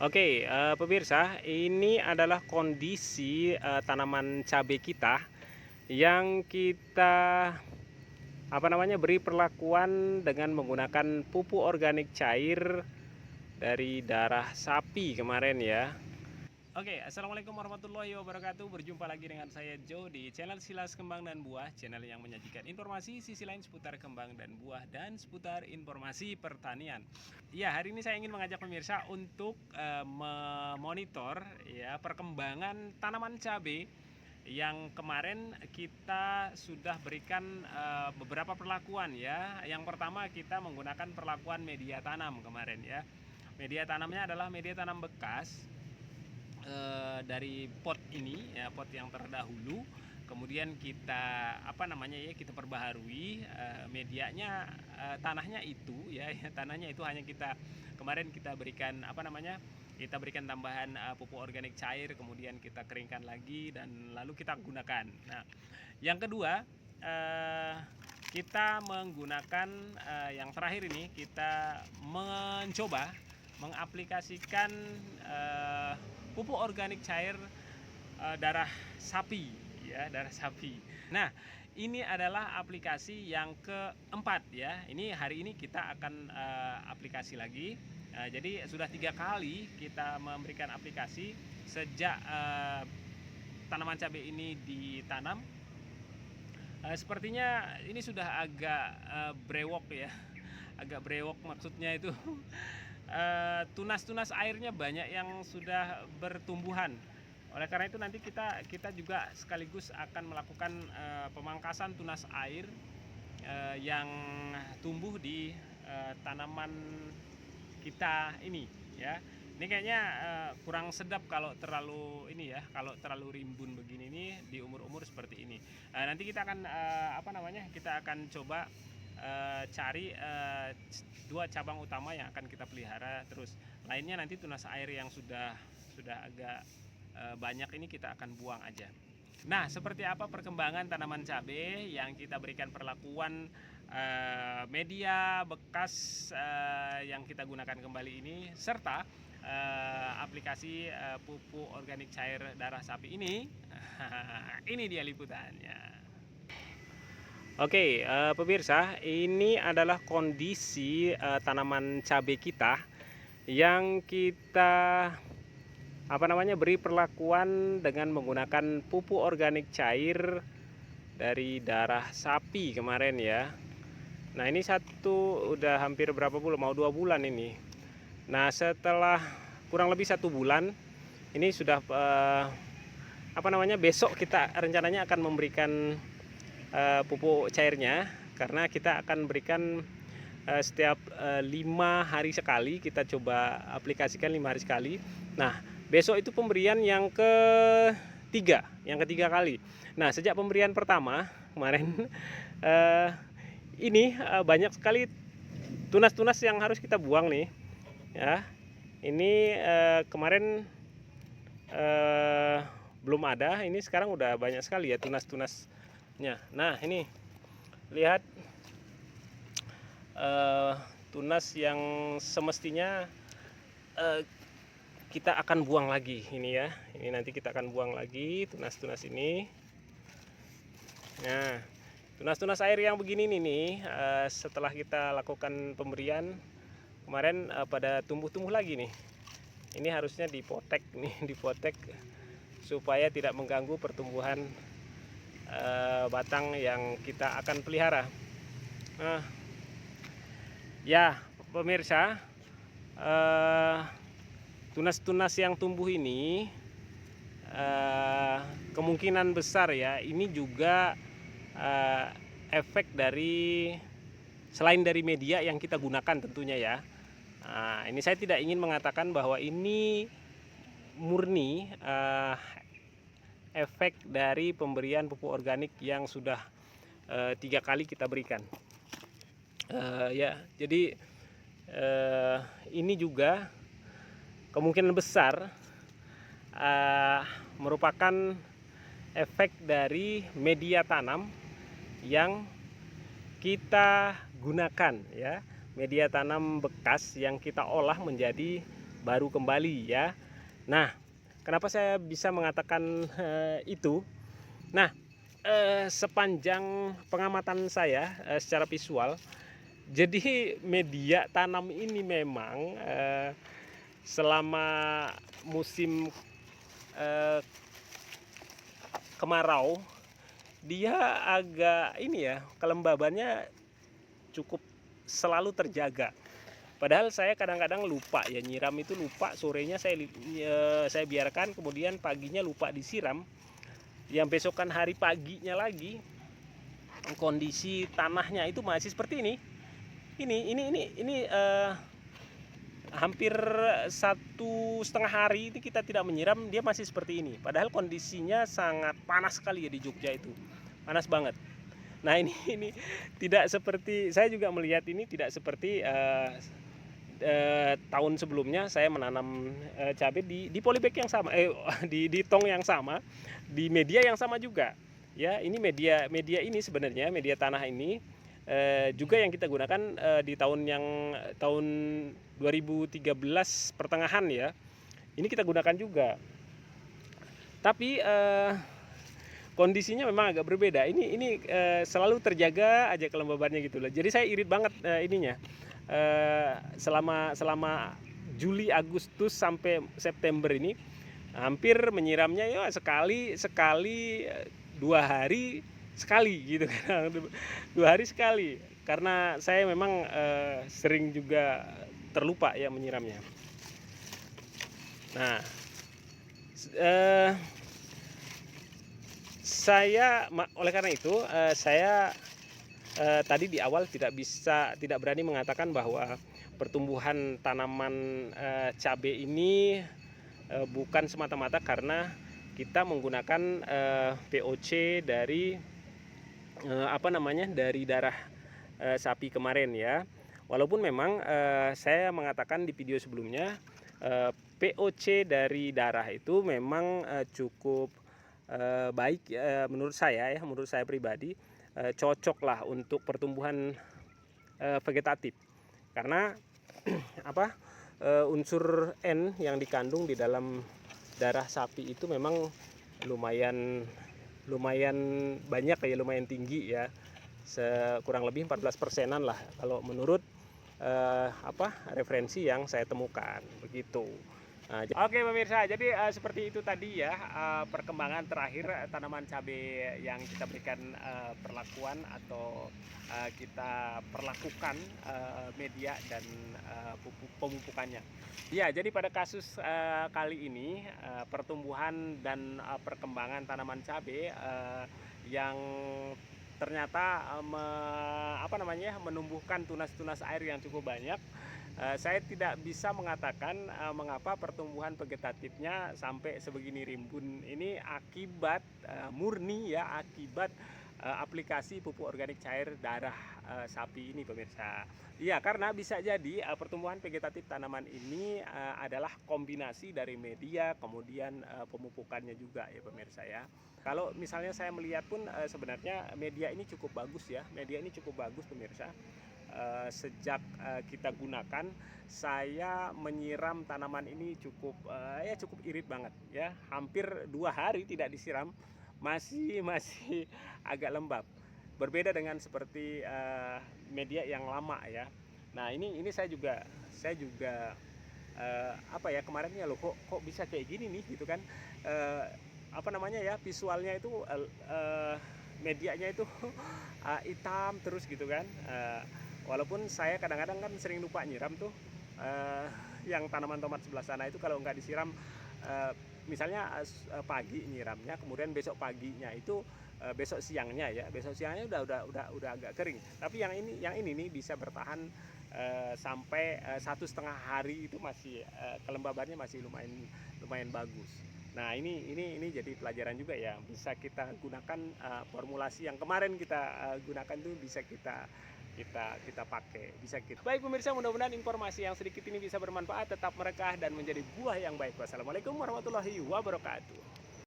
Pemirsa, ini adalah kondisi tanaman cabai kita yang kita beri perlakuan dengan menggunakan pupuk organik cair dari darah sapi kemarin ya. Assalamualaikum warahmatullahi wabarakatuh. Berjumpa lagi dengan saya Joe di channel Silas Kembang dan Buah, channel yang menyajikan informasi sisi lain seputar kembang dan buah dan seputar informasi pertanian. Ya, hari ini saya ingin mengajak pemirsa untuk memonitor ya perkembangan tanaman cabai yang kemarin kita sudah berikan beberapa perlakuan ya. Yang pertama kita menggunakan perlakuan media tanam kemarin ya. Media tanamnya adalah media tanam bekas dari pot ini ya, pot yang terdahulu. Kemudian kita kita perbaharui medianya, tanahnya itu ya, tanahnya itu hanya kemarin kita berikan kita berikan tambahan pupuk organik cair, kemudian kita keringkan lagi dan lalu kita gunakan. Nah, yang kedua kita menggunakan yang terakhir ini kita mencoba mengaplikasikan pupuk organik cair darah sapi ya, darah sapi. Nah, ini adalah aplikasi yang keempat ya. Ini hari ini kita akan aplikasi lagi. Jadi sudah 3 kali kita memberikan aplikasi sejak tanaman cabai ini ditanam. Sepertinya ini sudah agak brewok ya. Agak brewok maksudnya itu tunas-tunas airnya banyak yang sudah bertumbuhan. Oleh karena itu nanti kita juga sekaligus akan melakukan pemangkasan tunas air yang tumbuh di tanaman kita ini ya. Ini kayaknya kurang sedap kalau terlalu kalau terlalu rimbun begini nih di umur-umur seperti ini. Nanti kita akan kita akan coba cari 2 cabang utama yang akan kita pelihara, terus lainnya nanti tunas air yang sudah agak banyak ini kita akan buang aja. Nah, seperti apa perkembangan tanaman cabai yang kita berikan perlakuan media bekas yang kita gunakan kembali ini serta aplikasi pupuk organik cair darah sapi ini. Ini dia liputannya. Pemirsa, ini adalah kondisi tanaman cabai kita yang kita beri perlakuan dengan menggunakan pupuk organik cair dari darah sapi kemarin ya. Nah, ini udah hampir berapa bulan, mau 2 bulan ini. Nah, setelah kurang lebih 1 bulan ini sudah besok kita rencananya akan memberikan pupuk cairnya, karena kita akan berikan setiap 5 hari sekali, kita coba aplikasikan 5 hari sekali. Nah, besok itu pemberian yang ketiga kali. Nah, sejak pemberian pertama kemarin ini banyak sekali tunas-tunas yang harus kita buang nih ya. Ini kemarin belum ada, ini sekarang udah banyak sekali ya tunas-tunasnya. Nah, ini lihat tunas yang semestinya kita akan buang lagi ini ya. Ini nanti kita akan buang lagi tunas-tunas ini. Nah, tunas-tunas air yang begini nih setelah kita lakukan pemberian kemarin pada tumbuh-tumbuh lagi nih. Ini harusnya dipotek nih, dipotek supaya tidak mengganggu pertumbuhan batang yang kita akan pelihara. Nah, ya pemirsa, tunas-tunas yang tumbuh ini kemungkinan besar ya ini juga efek dari selain dari media yang kita gunakan tentunya ya. Nah, ini saya tidak ingin mengatakan bahwa ini murni efek dari pemberian pupuk organik yang sudah 3 kali kita berikan ya. Jadi ini juga kemungkinan besar merupakan efek dari media tanam yang kita gunakan ya, media tanam bekas yang kita olah menjadi baru kembali ya. Nah, kenapa saya bisa mengatakan itu? Nah, sepanjang pengamatan saya secara visual, jadi media tanam ini memang selama musim kemarau dia agak ini ya, kelembabannya cukup selalu terjaga. Padahal saya kadang-kadang lupa ya nyiram, itu lupa, sorenya saya biarkan, kemudian paginya lupa disiram. Yang besokan hari paginya lagi kondisi tanahnya itu masih seperti ini. Ini hampir 1,5 hari ini kita tidak menyiram, dia masih seperti ini. Padahal kondisinya sangat panas sekali ya di Jogja itu, panas banget. Nah ini tidak seperti, saya juga melihat ini tidak seperti tahun sebelumnya saya menanam cabai di polybag yang sama, di tong yang sama, di media yang sama juga. Ya, ini media ini sebenarnya media tanah ini juga yang kita gunakan di tahun 2013 pertengahan ya. Ini kita gunakan juga. Tapi kondisinya memang agak berbeda. Ini selalu terjaga aja kelembabannya gitu loh. Jadi saya irit banget ininya. Selama Juli, Agustus sampai September ini hampir menyiramnya ya sekali 2 hari sekali gitu kan. 2 hari sekali, karena saya memang sering juga terlupa ya menyiramnya. Nah, oleh karena itu saya tadi di awal tidak berani mengatakan bahwa pertumbuhan tanaman cabai ini bukan semata-mata karena kita menggunakan POC dari dari darah sapi kemarin ya. Walaupun memang saya mengatakan di video sebelumnya POC dari darah itu memang cukup baik menurut saya ya, menurut saya pribadi cocok lah untuk pertumbuhan vegetatif, karena unsur N yang dikandung di dalam darah sapi itu memang lumayan banyak ya, lumayan tinggi ya, kurang lebih 14%-an lah kalau menurut referensi yang saya temukan begitu. Nah, oke pemirsa, jadi seperti itu tadi ya perkembangan terakhir tanaman cabai yang kita berikan perlakuan atau kita perlakukan media dan pemupukannya. Ya, jadi pada kasus kali ini pertumbuhan dan perkembangan tanaman cabai yang ternyata menumbuhkan tunas-tunas air yang cukup banyak. Saya tidak bisa mengatakan mengapa pertumbuhan vegetatifnya sampai sebegini rimbun. Ini akibat murni ya, akibat aplikasi pupuk organik cair darah sapi ini pemirsa. Iya, karena bisa jadi pertumbuhan vegetatif tanaman ini adalah kombinasi dari media kemudian pemupukannya juga ya pemirsa ya. Kalau misalnya saya melihat pun sebenarnya media ini cukup bagus ya. Media ini cukup bagus pemirsa. Sejak kita gunakan, saya menyiram tanaman ini cukup irit banget ya. Hampir 2 hari tidak disiram, masih agak lembab. Berbeda dengan seperti media yang lama ya. Nah, ini saya juga kemarin ya loh, kok bisa kayak gini nih gitu kan. Visualnya itu medianya itu hitam terus gitu kan. Walaupun saya kadang-kadang kan sering lupa nyiram tuh yang tanaman tomat sebelah sana itu, kalau nggak disiram misalnya pagi nyiramnya, kemudian besok paginya itu besok siangnya udah agak kering. Tapi yang ini nih bisa bertahan sampai 1,5 hari itu masih kelembabannya masih lumayan bagus. Nah, ini jadi pelajaran juga ya, bisa kita gunakan formulasi yang kemarin kita gunakan tuh, bisa kita pakai, bisa kita. Baik pemirsa, mudah-mudahan informasi yang sedikit ini bisa bermanfaat, tetap merekah dan menjadi buah yang baik. Wassalamualaikum warahmatullahi wabarakatuh.